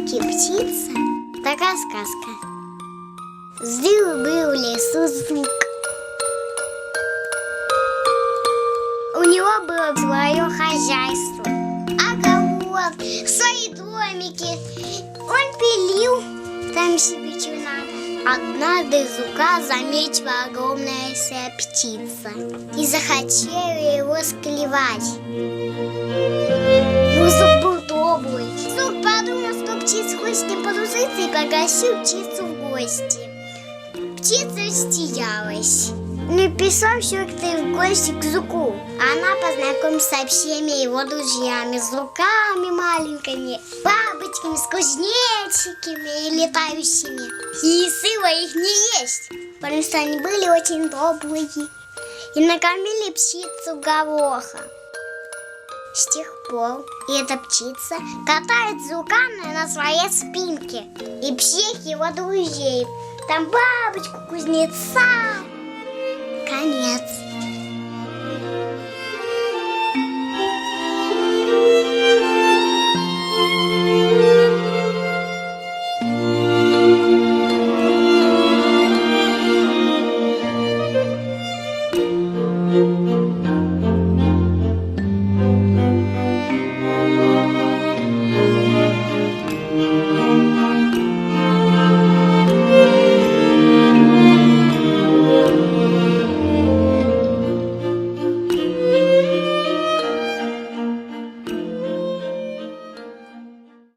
Жук и птица. Такая сказка. Жил-был в лесу жук. У него было свое хозяйство, огород, свои домики. Он пилил там себе что надо. Однажды жука заметила огромная птица и захотела его склевать. Но жук был добрый. Жук подумал, что птица хочет с ним подружиться, и пригласил птицу в гости. Птица растерялась. Написал все-таки в гости к жуку. Она познакомилась со всеми его друзьями, с жуками маленькими, бабочками, с кузнечиками и летающими. И решила их не есть, потому что они были очень добрые. И накормили птицу горохом. С тех пор эта птица катает жука на своей спинке и всех его друзей. Там бабочку, кузнеца. Конец.